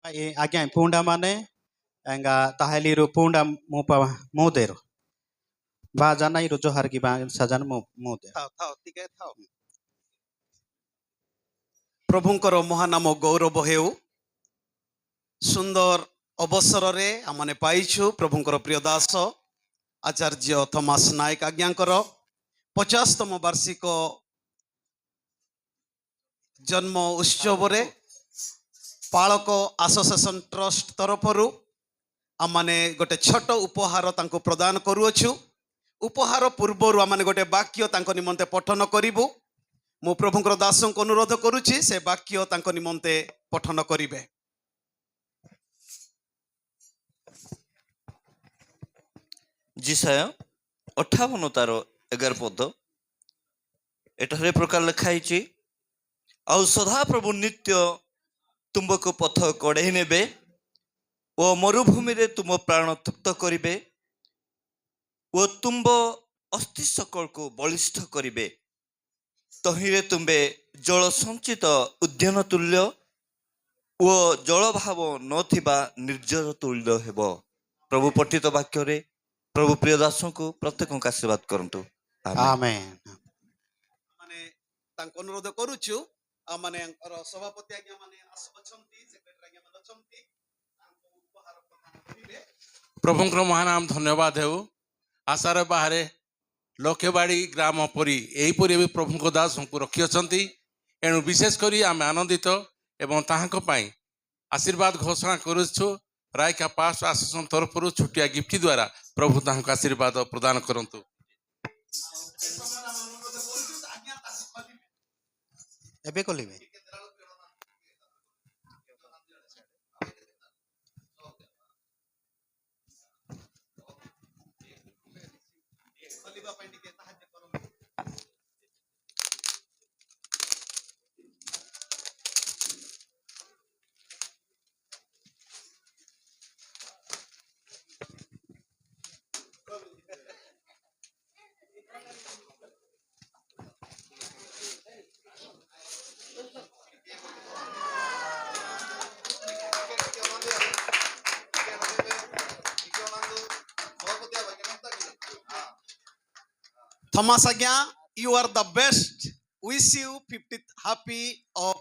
ଆଜ୍ଞା ପୁଣ୍ଡା ମାନେ ଏଙ୍ଗା ତାହେଲିରୁ ପୁଣ୍ଡା ମୁଁ ଦେର ବା ଜାନାଇରୁ ଜହାର କି ବା ସାଜାନ ମୁଁ ଦେର ଥାଉ ଥାଉ ଟିକେ ଥାଉ। ପ୍ରଭୁଙ୍କର ମହାନାମ ଗୌରବ ହେଉ। ସୁନ୍ଦର ଅବସରରେ ଆମମାନେ ପାଇଛୁ ପ୍ରଭୁଙ୍କର ପ୍ରିୟ ଦାସ ଆଚାର୍ଯ୍ୟ ଥୋମାସ ନାୟକ ଆଜ୍ଞାଙ୍କର 50ତମ ବାର୍ଷିକ ଜନ୍ମ ଉତ୍ସବରେ ପାଳକ ଆସୋସିଏସନ ଟ୍ରଷ୍ଟ ତରଫରୁ ଆମମାନେ ଗୋଟେ ଛୋଟ ଉପହାର ତାଙ୍କୁ ପ୍ରଦାନ କରୁଅଛୁ। ଉପହାର ପୂର୍ବରୁ ଆମମାନେ ଗୋଟେ ବାକ୍ୟ ତାଙ୍କ ନିମନ୍ତେ ପଠନ କରିବୁ। ମୁଁ ପ୍ରଭୁଙ୍କର ଦାସଙ୍କୁ ଅନୁରୋଧ କରୁଛି ସେ ବାକ୍ୟ ତାଙ୍କ ନିମନ୍ତେ ପଠନ କରିବେ। ଜିସାୟ 58 ତାର 11 ପଦ ଏଠାରେ ପ୍ରକାର ଲେଖା ହେଇଛି, ଆଉ ସଦାପ୍ରଭୁ ନିତ୍ୟ ତୁମକୁ ପଥ କଢ଼େଇ ନେବେ ଓ ମରୁଭୂମିରେ ତୁମ ପ୍ରାଣ ତୃପ୍ତ କରିବେ ଓ ତୁମ୍ବ ଅସ୍ଥି ସକଳକୁ ବଳିଷ୍ଠ କରିବେ। ତହିଁରେ ତୁମ୍ଭେ ଜଳ ସଞ୍ଚିତ ଉଦ୍ୟାନ ତୁଲ୍ୟ ଓ ଜଳଭାବ ନଥିବା ନିର୍ଜର ତୁଲ୍ୟ ହେବ। ପ୍ରଭୁ ପଠିତ ବାକ୍ୟରେ ପ୍ରଭୁ ପ୍ରିୟ ଦାସଙ୍କୁ ପ୍ରତ୍ୟେକଙ୍କୁ ଆଶୀର୍ବାଦ କରନ୍ତୁ। ଆମେନ୍। ମାନେ ତାଙ୍କୁ ଅନୁରୋଧ କରୁଛୁ ମାନେ ସଭାପତି ଆଜ୍ଞା ମାନେ ଅଛନ୍ତି, ସେକ୍ରେଟାରୀ ଆଜ୍ଞା ମାନେ ଅଛନ୍ତି, ତାଙ୍କୁ ଉପହାର ପ୍ରଦାନ କରିବେ। ପ୍ରଭୁଙ୍କର ମହାନାମ ଧନ୍ୟବାଦ ହେଉ। ଆଶାର ବାହାରେ ଲକ୍ଷବାଡ଼ି ଗ୍ରାମ ପରି ଏହିପରି ବି ପ୍ରଭୁଙ୍କ ଦାସଙ୍କୁ ରଖିଅଛନ୍ତି। ଏଣୁ ବିଶେଷ କରି ଆମେ ଆନନ୍ଦିତ ଏବଂ ତାହାଙ୍କ ପାଇଁ ଆଶୀର୍ବାଦ ଘୋଷଣା କରୁଛୁ। ରାୟକା ପାଷ୍ଟ ଆସୋସିଏସନ ତରଫରୁ ଛୋଟିଆ ଗିଫ୍ଟ ଦ୍ୱାରା ପ୍ରଭୁ ତାହାଙ୍କୁ ଆଶୀର୍ବାଦ ପ୍ରଦାନ କରନ୍ତୁ। ଏବେ କଲିବେ Thomas Agya, you are the best. Wish you 50th happy of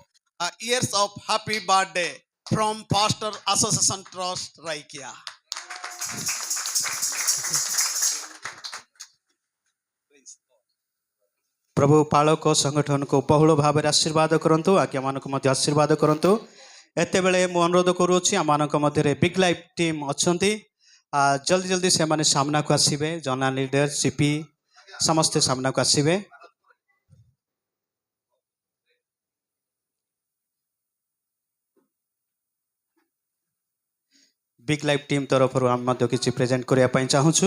years of happy birthday from Pastor Association Trust Raikia. ପ୍ରଭୁ ପାଳକ ସଂଗଠନକୁ ବହୁଳ ଭାବରେ ଆଶୀର୍ବାଦ କରନ୍ତୁ। ଆଜ୍ଞାମାନଙ୍କୁ ମଧ୍ୟ ଆଶୀର୍ବାଦ କରନ୍ତୁ। ଏତେବେଳେ ମୁଁ ଅନୁରୋଧ କରୁଅଛି ଆମମାନଙ୍କ ମଧ୍ୟରେ ବିଗ୍ ଲାଇଫ୍ ଟିମ୍ ଅଛନ୍ତି, ଜଲ୍ଦି ଜଲ୍ଦି ସେମାନେ ସାମ୍ନାକୁ ଆସିବେ। ଜର୍ନାଲ ଲିଡର ସିପି ସମସ୍ତେ ସାମ୍ନାକୁ ଆସିବେ। ବିଗ୍ ଲାଇଫ୍ ଟିମ୍ ତରଫରୁ ଆମେ ମଧ୍ୟ କିଛି ପ୍ରେଜେଣ୍ଟ କରିବା ପାଇଁ ଚାହୁଁଛୁ।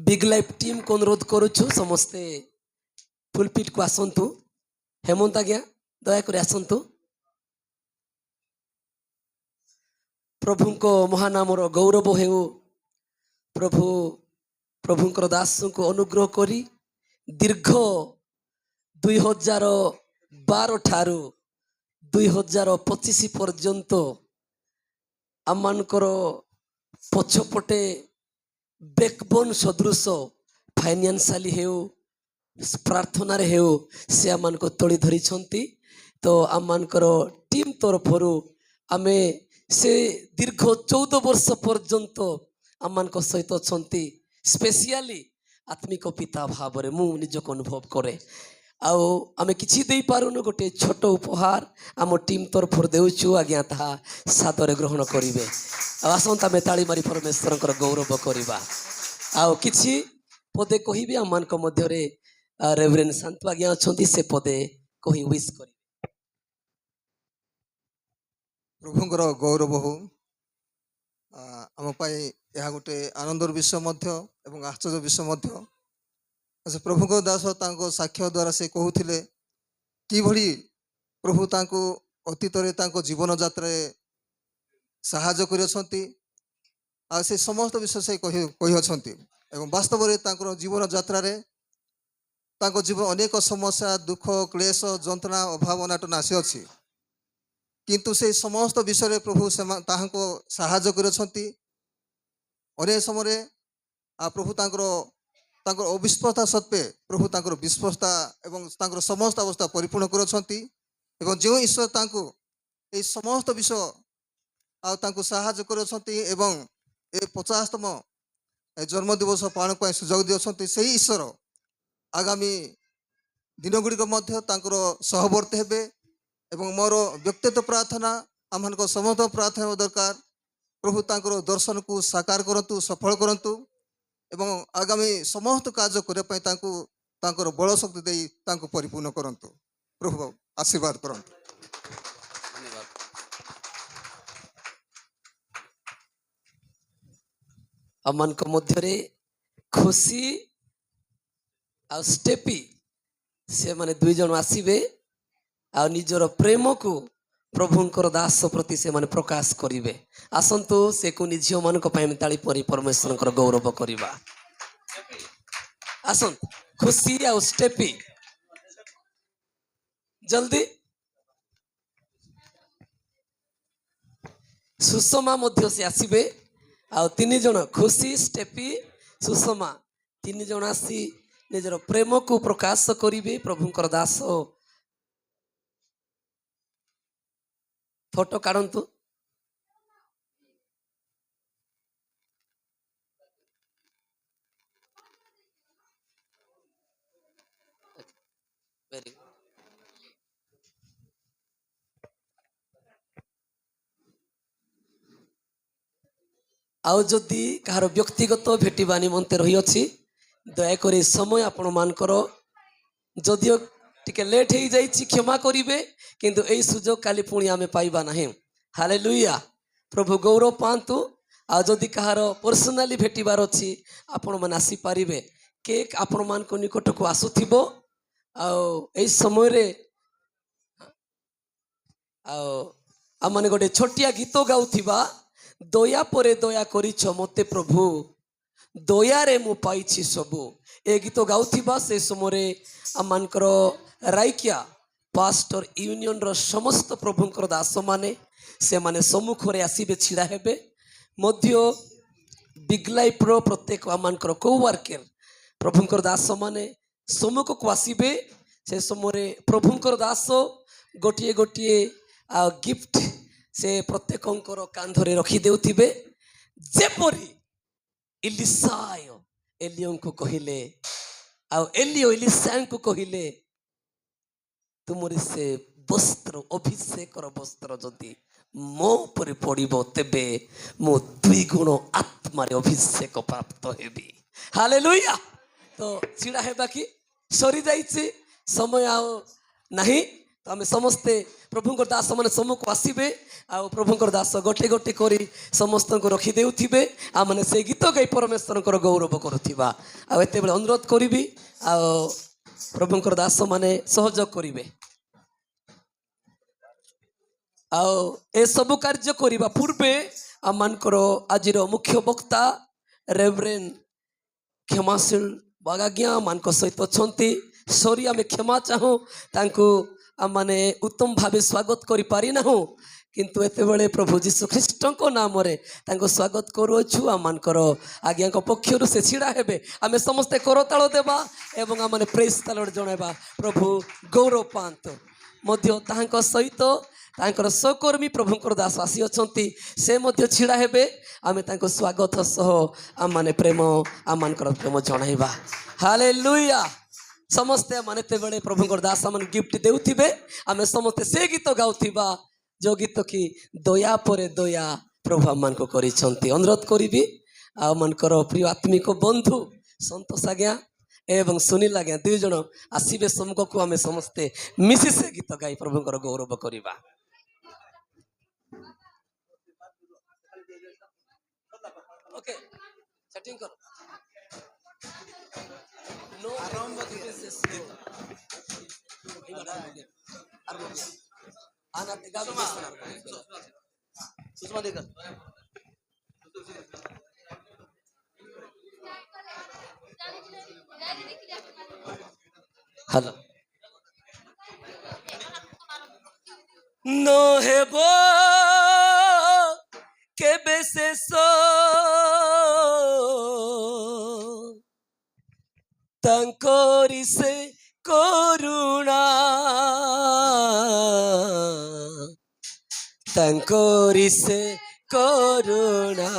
बिग लाइफ टीम को अनुरोध करुछु समस्ते फुलपिट को आसंतु। हेमंत आज्ञा दयाकोरी आसंतु। प्रभु को महानामर गौरव हेउ। प्रभु प्रभुंकर दास को अनुग्रह करी दीर्घ 2012 ठारू 2025 पर्यंत आमମାନଙ୍କର पछपटे बैकबोन सदृश फाइनान्शियली हेउ प्रार्थना हेउ से आमान को तोड़ी धरी छंती। तो आमମାନଙ୍କର टीम तरफरु आमे से दीर्घ 14 वर्ष पर्यंत आमମାନଙ୍କ सहित छंती। स्पेशली आत्मिक पिता भाव रे मु निजक अनुभव करे। ଆଉ ଆମେ କିଛି ଦେଇପାରୁନୁ, ଗୋଟେ ଛୋଟ ଉପହାର ଆମ ଟିମ୍ ତରଫରୁ ଦେଉଛୁ ଆଜ୍ଞା, ତାହା ସାଦରେ ଗ୍ରହଣ କରିବେ। ଆଉ ଆସନ୍ତା ଆମେ ତାଳି ମାରି ପରମେଶ୍ୱରଙ୍କର ଗୌରବ କରିବା। ଆଉ କିଛି ପଦେ କହିବି ଆମମାନଙ୍କ ମଧ୍ୟରେ ରେଭରେଣ୍ଡ ଶାନ୍ତୁ ଆଜ୍ଞା ଅଛନ୍ତି, ସେ ପଦେ କହି ୱିଶ୍ କରିବେ। ପ୍ରଭୁଙ୍କର ଗୌରବ ହଉ। ଆମ ପାଇଁ ଏହା ଗୋଟେ ଆନନ୍ଦର ବିଷୟ ମଧ୍ୟ ଏବଂ ଆଶ୍ଚର୍ଯ୍ୟ ବିଷୟ ମଧ୍ୟ। ସେ ପ୍ରଭୁଙ୍କ ଦାସ ତାଙ୍କ ସାକ୍ଷ୍ୟ ଦ୍ୱାରା ସେ କହୁଥିଲେ କିଭଳି ପ୍ରଭୁ ତାଙ୍କୁ ଅତୀତରେ ତାଙ୍କ ଜୀବନ ଯାତ୍ରାରେ ସାହାଯ୍ୟ କରିଅଛନ୍ତି, ଆଉ ସେ ସମସ୍ତ ବିଷୟ ସେ କହିଅଛନ୍ତି। ଏବଂ ବାସ୍ତବରେ ତାଙ୍କର ଜୀବନ ଯାତ୍ରାରେ ତାଙ୍କ ଜୀବନ ଅନେକ ସମସ୍ୟା, ଦୁଃଖ, କ୍ଲେଶ, ଯନ୍ତ୍ରଣା, ଅଭାବ, ଅନାଟନ ଆସିଅଛି, କିନ୍ତୁ ସେ ସମସ୍ତ ବିଷୟରେ ପ୍ରଭୁ ତାହାଙ୍କୁ ସାହାଯ୍ୟ କରିଅଛନ୍ତି। ଅନେକ ସମୟରେ ପ୍ରଭୁ ତାଙ୍କର ଅବିଶ୍ଵସ୍ତା ସତ୍ତ୍ୱେ ପ୍ରଭୁ ତାଙ୍କର ବିଶ୍ଵସ୍ତା ଏବଂ ତାଙ୍କର ସମସ୍ତ ଅବସ୍ଥା ପରିପୂର୍ଣ୍ଣ କରୁଅଛନ୍ତି। ଏବଂ ଯେଉଁ ଈଶ୍ୱର ତାଙ୍କୁ এই ସମସ୍ତ ବିଷୟ ଆଉ ତାଙ୍କୁ ସାହାଯ୍ୟ କରୁଅଛନ୍ତି ଏବଂ ଏ 50ତମ ଜନ୍ମଦିବସ ପାଳନ ପାଇଁ ସୁଯୋଗ ଦେଉଛନ୍ତି, ସେହି ଈଶ୍ୱର ଆଗାମୀ ଦିନଗୁଡ଼ିକ ମଧ୍ୟ ତାଙ୍କର ସହବର୍ତ୍ତୀ ହେବେ। ଏବଂ ମୋର ବ୍ୟକ୍ତିଗତ ପ୍ରାର୍ଥନା, ଆମମାନଙ୍କ ସମସ୍ତ ପ୍ରାର୍ଥନା ଦରକାର, ପ୍ରଭୁ ତାଙ୍କର ଦର୍ଶନକୁ ସାକାର କରନ୍ତୁ, ସଫଳ କରନ୍ତୁ ଏବଂ ଆଗାମୀ ସମସ୍ତ କାର୍ଯ୍ୟ କରିବା ପାଇଁ ତାଙ୍କର ବଳ ଶକ୍ତି ଦେଇ ତାଙ୍କୁ ପରିପୂର୍ଣ୍ଣ କରନ୍ତୁ। ପ୍ରଭୁ ଆଶୀର୍ବାଦ କରନ୍ତୁ। ଆମମାନଙ୍କ ମଧ୍ୟରେ ଖୁସି ଆଉ ଷ୍ଟେପି, ସେମାନେ ଦୁଇ ଜଣ ଆସିବେ ଆଉ ନିଜର ପ୍ରେମକୁ ପ୍ରଭୁଙ୍କର ଦାସ ପ୍ରତି ସେମାନେ ପ୍ରକାଶ କରିବେ। ଆସନ୍ତୁ ସେ କୁନି ଝିଅମାନଙ୍କ ପାଇଁ ଆମେ ତାଳି ପରି ପରମେଶ୍ୱରଙ୍କର ଗୌରବ କରିବା। ଆସନ୍ତୁ ଖୁସି ଆଉ ଷ୍ଟେପି, ଜଲ୍ଦି। ସୁଷମା ମଧ୍ୟ ସେ ଆସିବେ। ଆଉ ତିନି ଜଣ, ଖୁସି, ଷ୍ଟେପି, ସୁଷମା, ତିନି ଜଣ ଆସି ନିଜର ପ୍ରେମକୁ ପ୍ରକାଶ କରିବେ ପ୍ରଭୁଙ୍କର ଦାସ। ଫଟୋ କାଢନ୍ତୁ। Very good. ଆଉ ଯଦି କାହାର ବ୍ୟକ୍ତିଗତ ଭେଟିବା ନିମନ୍ତେ ରହିଅଛି, ଦୟାକରି ସମୟ ଆପଣମାନଙ୍କର, ଯଦିଓ ଟିକେ ଲେଟ୍ ହେଇଯାଇଛି କ୍ଷମା କରିବେ, କିନ୍ତୁ ଏଇ ସୁଯୋଗ କାଲି ପୁଣି ଆମେ ପାଇବା ନାହିଁ। ହାଲେଲୁୟା, ପ୍ରଭୁ ଗୌରବ ପାଆନ୍ତୁ। ଆଉ ଯଦି କାହାର ପର୍ସନାଲି ଭେଟିବାର ଅଛି, ଆପଣମାନେ ଆସିପାରିବେ। କେକ୍ ଆପଣମାନଙ୍କ ନିକଟକୁ ଆସୁଥିବ। ଆଉ ଏଇ ସମୟରେ ଆଉ ଆମମାନେ ଗୋଟେ ଛୋଟିଆ ଗୀତ ଗାଉଥିବା, ଦୟା ପରେ ଦୟା କରିଛ ମୋତେ ପ୍ରଭୁ, ଦୟାରେ ମୁଁ ପାଇଛି ସବୁ। ଏ ଗୀତ ଗାଉଥିବା ସେ ସମୟରେ ଆମମାନଙ୍କର ରାଇକିଆ ପାଷ୍ଟର ୟୁନିୟନର ସମସ୍ତ ପ୍ରଭୁଙ୍କର ଦାସମାନେ ସେମାନେ ସମ୍ମୁଖରେ ଆସିବେ, ଛିଡ଼ା ହେବେ। ମଧ୍ୟ ବିଗ୍ ଲାଇଫ୍ର ପ୍ରତ୍ୟେକ ଆମମାନଙ୍କର କୋୱାର୍କର ପ୍ରଭୁଙ୍କର ଦାସମାନେ ସମ୍ମୁଖକୁ ଆସିବେ। ସେ ସମୟରେ ପ୍ରଭୁଙ୍କର ଦାସ ଗୋଟିଏ ଗୋଟିଏ ଗିଫ୍ଟ ସେ ପ୍ରତ୍ୟେକଙ୍କର କାନ୍ଧରେ ରଖିଦେଉଥିବେ। ଯେପରି ଇଲିସାୟ ଏଲିୟଙ୍କୁ କହିଲେ, ଆଉ ଏଲିଓ ଇଲିସାଙ୍କୁ କହିଲେ, ତୁମର ସେ ବସ୍ତ୍ର, ଅଭିଷେକର ବସ୍ତ୍ର ଯଦି ମୋ ଉପରେ ପଡ଼ିବ, ତେବେ ମୁଁ 2 ଗୁଣ ଆତ୍ମାରେ ଅଭିଷେକ ପ୍ରାପ୍ତ ହେବି। ହାଲେଲୁୟା। ତ ଛିଡ଼ା ହେବା କି? ସରିଯାଇଛି, ସମୟ ଆଉ ନାହିଁ। ତ ଆମେ ସମସ୍ତେ ପ୍ରଭୁଙ୍କର ଦାସ ମାନେ ସମ୍ମୁଖକୁ ଆସିବେ। ଆଉ ପ୍ରଭୁଙ୍କର ଦାସ ଗୋଟେ ଗୋଟେ କରି ସମସ୍ତଙ୍କୁ ରଖିଦେଉଥିବେ। ଆମମାନେ ସେ ଗୀତ ଗାଇ ପରମେଶ୍ୱରଙ୍କର ଗୌରବ କରୁଥିବା। ଆଉ ଏତେବେଳେ ଅନୁରୋଧ କରିବି, ଆଉ ପ୍ରଭୁଙ୍କର ଦାସ ମାନେ ସହଯୋଗ କରିବେ। ଆଉ ଏସବୁ କାର୍ଯ୍ୟ କରିବା ପୂର୍ବେ ଆମମାନଙ୍କର ଆଜିର ମୁଖ୍ୟ ବକ୍ତା ରେଭରେଣ୍ଡ କ୍ଷମାଶୀଳ ବାଗାଜ୍ଞା ମାନଙ୍କ ସହିତ ଅଛନ୍ତି। ସରି, ଆମେ କ୍ଷମା ଚାହୁଁ, ତାଙ୍କୁ ଆମମାନେ ଉତ୍ତମ ଭାବେ ସ୍ୱାଗତ କରିପାରିନାହୁଁ, କିନ୍ତୁ ଏତେବେଳେ ପ୍ରଭୁ ଯୀଶୁ ଖ୍ରୀଷ୍ଟଙ୍କ ନାମରେ ତାଙ୍କୁ ସ୍ୱାଗତ କରୁଅଛୁ। ଆମମାନଙ୍କର ଆଜ୍ଞାଙ୍କ ପକ୍ଷରୁ ସେ ଛିଡ଼ା ହେବେ। ଆମେ ସମସ୍ତେ କରତାଳ ଦେବା ଏବଂ ଆମମାନେ ପ୍ରେଜ୍ ଦ ଲର୍ଡ ଜଣାଇବା। ପ୍ରଭୁ ଗୌରବ ପାଆନ୍ତୁ। ମଧ୍ୟ ତାହାଙ୍କ ସହିତ ତାଙ୍କର ସହକର୍ମୀ ପ୍ରଭୁଙ୍କର ଦାସ ଆସିଅଛନ୍ତି, ସେ ମଧ୍ୟ ଛିଡ଼ା ହେବେ। ଆମେ ତାଙ୍କୁ ସ୍ୱାଗତ ସହ ଆମମାନେ ଆମମାନଙ୍କର ପ୍ରେମ ଜଣାଇବା। ହାଲେଲୁୟା। ସମସ୍ତେ ମାନେ ଯେତେବେଳେ ପ୍ରଭୁଙ୍କର ଦାସ ମାନେ ଗିଫ୍ଟ ଦେଉଥିବେ ଆମେ ସମସ୍ତେ ସେ ଗୀତ ଗାଉଥିବା ଯୋଉ ଗୀତ କି ଦୟା ପରେ ଦୟା ପ୍ରଭୁ ଆମମାନଙ୍କୁ କରିଛନ୍ତି। ଅନୁରୋଧ କରିବି ଆଉ ମାନଙ୍କର ପ୍ରିୟ ଆତ୍ମିକ ବନ୍ଧୁ ସନ୍ତୋଷ ଆଜ୍ଞା ଏବଂ ସୁନୀଲ ଆଜ୍ଞା 2 ଜଣ ଆସିବେ ସମ୍ମୁଖକୁ ଆମେ ସମସ୍ତେ ମିଶି ସେ ଗୀତ ଗାଇ ପ୍ରଭୁଙ୍କର ଗୌରବ କରିବା। ଓକେ ସେଟିଂ କର। नो आरंभ से स्लो आना तेगा सुषमा देकर हेलो नो हेबो केबे शेष तांकोरी से करुणा तांकोरी से करुणा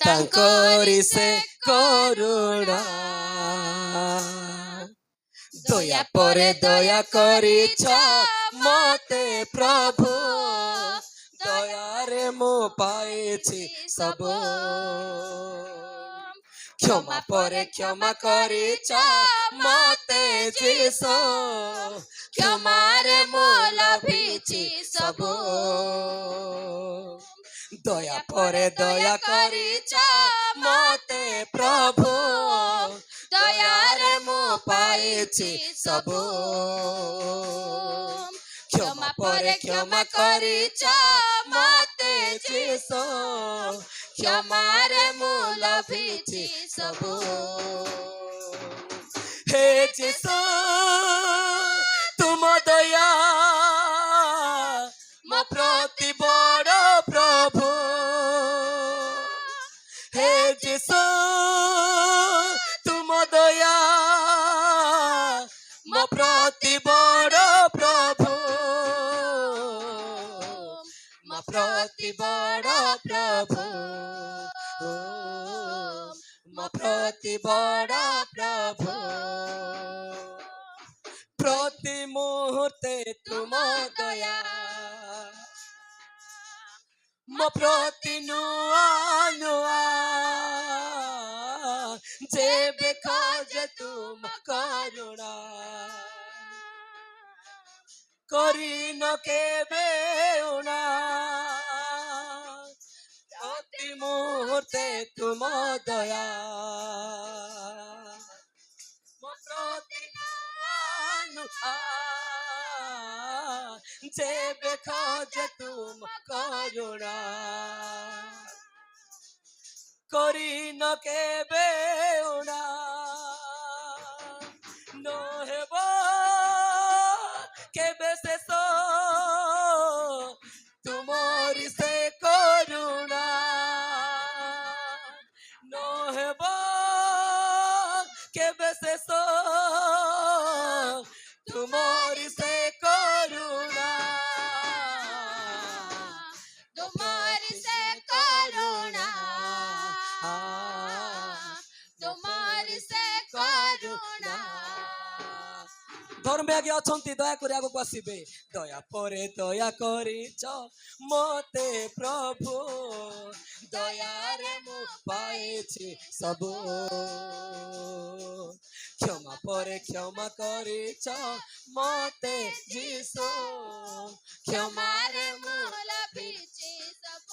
तांकोरी से करुणा दया परे दया करिछ मते प्रभु दया रे मो पाइछि सब क्षमा परे क्षमा करिछ मते जीसु क्षमा रे मो लभिछि सब दया परे दया करिछ मते प्रभु दया रे मो पाइछि सब क्षमा परे क्षमा करिछ मते जीसु क्षमा रे मो लभिछि सब हे जीसु तुम दया मो प्रति बड़ प्रभु हे जीसु तुम दया मो प्रति बड़ प्रभु मो प्रति बड़ प्रभु मो प्रति बड़ प्रभु प्रति मुहूर्ते तुम दया मो प्रति नुआ नुआ जेबे खोजे तुम करुणा करी न केबे उना प्रति मुहूर्ते तुम दया मो प्रति नुआ जेबे खोजे तुम करुणा करी न केबे उना न हेबो केबे शेष तुमरी से करुणा न हेबो केबे शेष तुमरी से करुणा तुमरी से करुणा तुमरी से करुणा धर्मे आगे अछंती दया करी आगो आसीबे दया परे दया करिछ मते प्रभु दया रे मो पाइछि सब क्षमा परे क्षमा करिछ मते जीसु क्षमा रे मो लभिछि सब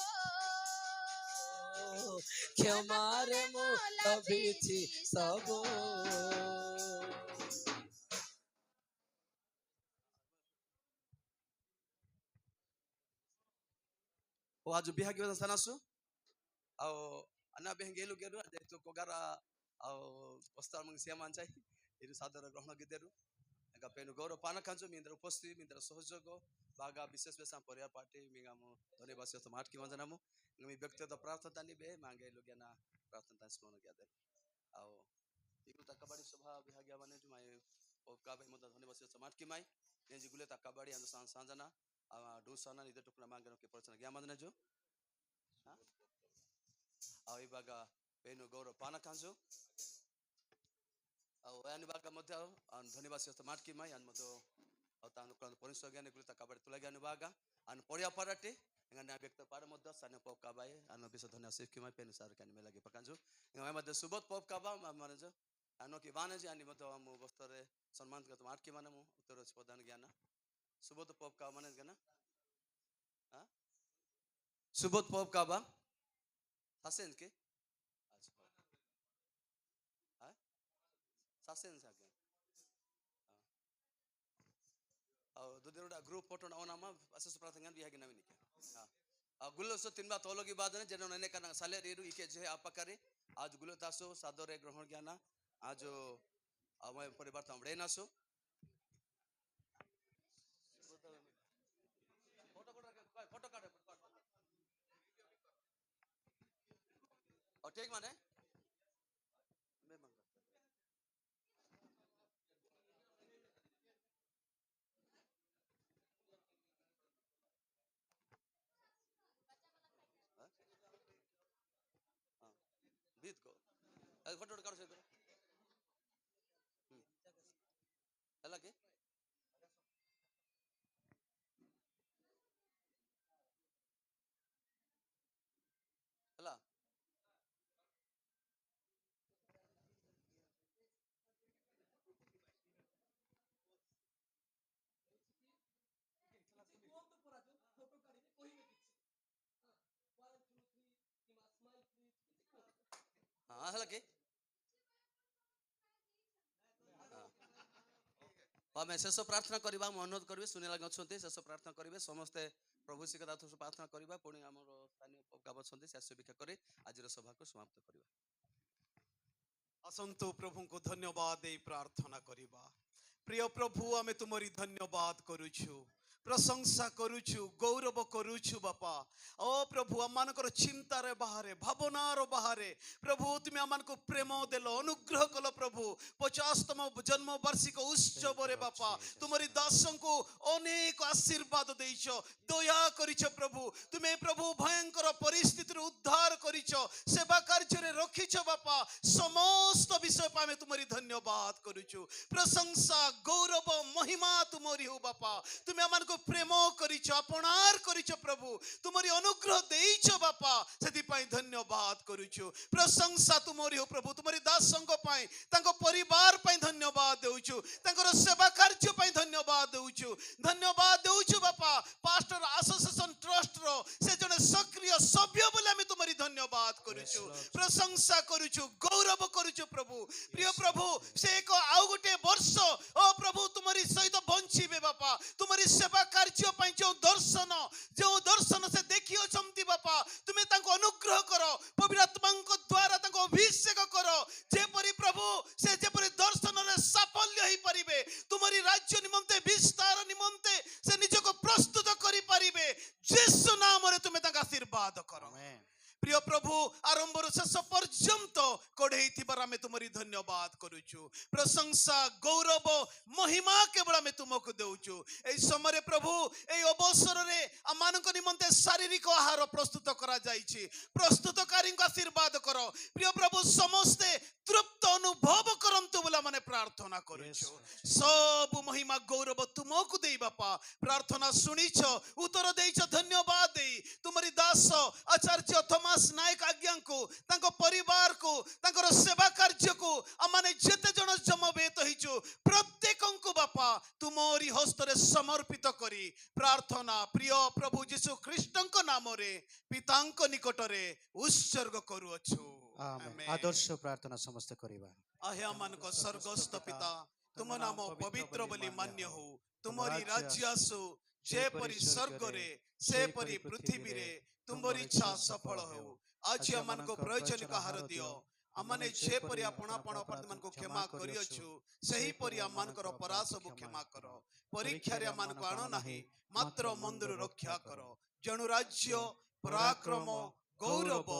क्षमा रे मो लभिछि सब ଓ ଆଜି ବିହାଗି ସାନାସୁ ଆଉ ଆନା ବେହଙ୍ଗେଲୁ ଗେରୁ ଯେହେତୁ କୋଗାରା ଆଉ ପସ୍ତାର ମଙ୍ଗ ସିଆ ମାନ ଚାହି ଏରୁ ସାଦର ଗ୍ରହଣ ଗିଦେରୁ ଏକା ପେनु ଗୌରବ ପାନ କାଞ୍ଚୁ ମିନ୍ଦର ଉପସ୍ଥିତି ମିନ୍ଦର ସହଯୋଗ ବାଗା ବିଶେଷ ବେଶା ପରିବାର ପାର୍ଟି ମିଙ୍ଗା ମୁ ଧନ୍ୟବାଦ ସହିତ ମାଟ କି ମଜନା ମୁ मी व्यक्तिगत प्रार्थना निबे मांगे लोगियाना प्रार्थना स्मरण गया ଆଉ इगु ता कबड्डी सभा विभागिया माने जो माय ओका भाई मत धन्यवाद सହିତ माट की माय ने जिगुले ता कबड्डी अंद सांजना आ डूसाना निदे टुकना मांगनो के प्रश्न गया मदने जो आ इबागा पेनु गौरव पाना कांजो ଆଉ ୟାନି ବାଗା ମଧ୍ୟ ଧନ୍ୟବାଦ ସେ ମାଟ କି ମାଇ ଆନ ମଧ୍ୟ ଆଉ ତାను କଣ ପରିଶ୍ରମ ଜ୍ଞାନ ଗୁଲିତା କାବାଡି ତୁଲା ଜ୍ଞାନ ବାଗା ଆନ ପଡିଆ ପାରାଟେ engana ব্যক্ত পার মধ্য সানে পপ কাবাই আন বিশ ধন্যবাদ শিখ কি মাই পেন সার কানি মেলাগি পকাঞ্জু engana মধ্য সুবত পপ কাবা মানে যে আনো কি বানে যে আনি মধ্য মু বস্তরে সম্মান করতে মাট কি মানে মু উত্তর প্রদান জ্ঞান সুবত পপ কাবা মানে জ্ঞান হ্যাঁ সুবত পপ কাবা হাসেন কি আচ্ছা হ্যাঁ সাসেন সাকে और दो दिन ग्रुप फोटो ना ओना मा असस प्रार्थना भी है कि नवीन के हां गुल्लो सो तीन बात होलो की बात ने जनो ने kana साले रेरु इके जे आपकारे आज गुल्लो दासो सादरे ग्रहण ज्ञाना आज आमे परिवार तमड़े नासो फोटो काटे और ठीक माने मैं मंगा बीत को फोटो काढ से हला के हला हाँ हला के हाँ मैं शेष प्रार्थना करवा अनुरोध करी शुणे लगे अच्छा शेष प्रार्थना करेंगे समस्ते प्रभु श्रीकदाथ प्रार्थना करवा पुणी आम स्थानीय गाँव अच्छा से भिक्षा कर आज सभा को समाप्त करवा असंतु प्रभु को धन्यवाद दे प्रार्थना करवा प्रिय प्रभु आमे तुमरी धन्यवाद करुछु प्रशंसा करुछु गौरव करुछु बापा ओ प्रभु आमानकर चिंतार बाहरे भावनार बाहरे प्रभु तुम आमानको प्रेम देलो अनुग्रह कलो प्रभु 50तम जन्म वार्षिक उत्सव रे बापा तुमरी दासों को अनेक आशीर्वाद देइछो दया करिछो प्रभु तुमे प्रभु भयंकर परिस्थिति उद्धार करिछो सेवा कार्य रे रखिछो बापा समस्त विषय पामे तुमरी धन्यवाद करुछु प्रशंसा गौरव महिमा तुमरी हो बापा तुमे आमान प्रेम करिछ अपनार करिछ प्रभु तुमरी अनुग्रह देइछ बापा सेति पई धन्यवाद करूछु प्रशंसा तुमरी हो प्रभु तुमरी दासों पई तांको परिवार पई धन्यवाद देउछु तांकर सेवा कार्य पई धन्यवाद देउछु बापा पास्टर एसोसिएशन ट्रस्ट रो से जने सक्रिय सभ्य बोले हम तुमरी धन्यवाद करूछु प्रशंसा करूछु गौरव करूछु प्रभु प्रिय प्रभु से एक आउ गोटे वर्ष ओ प्रभु तुमरी सहित बंचिबे बापा तुमरी सेवा कार्य पई जो दर्शन से देखियो छमती बापा तुमे तांको अनुग्रह करो पवित्र आत्मांको द्वारा तांको अभिषेक करो जे परि प्रभु से जे परि दर्शन रे सफल होई परिबे तुमरी राज्य निमंते विस्तार निमंते से निजको प्रस्तुत करि परिबे यीशु नाम रे तुमे तांका आशीर्वाद करो प्रिय प्रभु आरंभ शेष पर्यंत कढ़ई आम तुमरी धन्यवाद करुचु प्रशंसा गौरव महिमा केवल आम तुमको देउचु ए समय प्रभु ए अवसर रे आमान निमंते शारीरिक आहार प्रस्तुत करा जाइछि प्रस्तुतकारी आशीर्वाद करो प्रिय प्रभु समस्ते तृप्त अनुभव करंतु बोला माने प्रार्थना करुचु सब महिमा गौरव तुमको देई बापा प्रार्थना सुनिछ उत्तर देइछ धन्यवाद देई तुमरी दास आचार्य थॉमस नायक आज्ञा को तांको परिवार को तांकर सेवा कार्य को आमाने जेते जन जमवेत होइछु प्रत्येकं को बापा तुमरी हस्त रे समर्पित करी प्रार्थना प्रिय प्रभु यीशु ख्रीष्टଙ୍କ नामरे पिताଙ୍କ निकटरे उत्सर्ग करूअछु आमेन आदर्श प्रार्थना समस्त करिबा आहे आमानको स्वर्गस्थ पिता तुम नाम पवित्र बोली मान्य हो तुमरी राज्य आसु जे परि स्वर्ग रे से परि पृथ्वी रे तुमरी इच्छा सफल हो आज आमानको प्रयोजन आहार दियो आमाने जे परि आपण अपराध मानको क्षमा करियछु सही परि आमानकर अपराध सब क्षमा करो परीक्षा रे आमानको आनो नाही मात्र मंदिर रक्षा करो जनु राज्य पराक्रम गौरव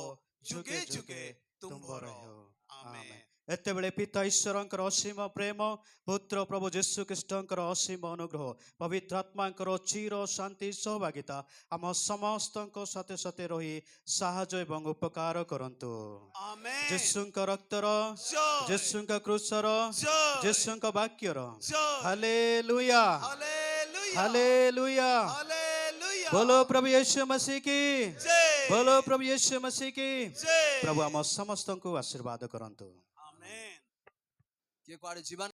जुगे जुगे तुम रहो आमेन ଏତେବେଳେ ପିତା ଈଶ୍ୱରଙ୍କର ଅସୀମ ପ୍ରେମ ପୁତ୍ର ପ୍ରଭୁ ଯୀଶୁ ଖ୍ରୀଷ୍ଟଙ୍କର ଅସୀମ ଅନୁଗ୍ରହ ପବିତ୍ର ଆତ୍ମାଙ୍କର ଚିର ଶାନ୍ତି ସହଭାଗିତା ଆମ ସମସ୍ତଙ୍କ ସାଥେ ସାଥେ ରହି ସାହାଯ୍ୟ ଏବଂ ଉପକାର କରନ୍ତୁ। ଆମେନ୍। ଯୀଶୁଙ୍କ ରକ୍ତର ଜୟ। ଯୀଶୁଙ୍କ କ୍ରୁଶର ଜୟ। ଯୀଶୁଙ୍କ ବାକ୍ୟର ଜୟ। Hallelujah hallelujah. ହାଲେଲୁୟା। ହାଲେଲୁୟା। बोलो प्रभु यीशु मसीह की जय। बोलो प्रभु यीशु मसीह की जय। प्रभु आम समस्त को आशीर्वाद करंतु। आमेन। किए कुआड़े जीवन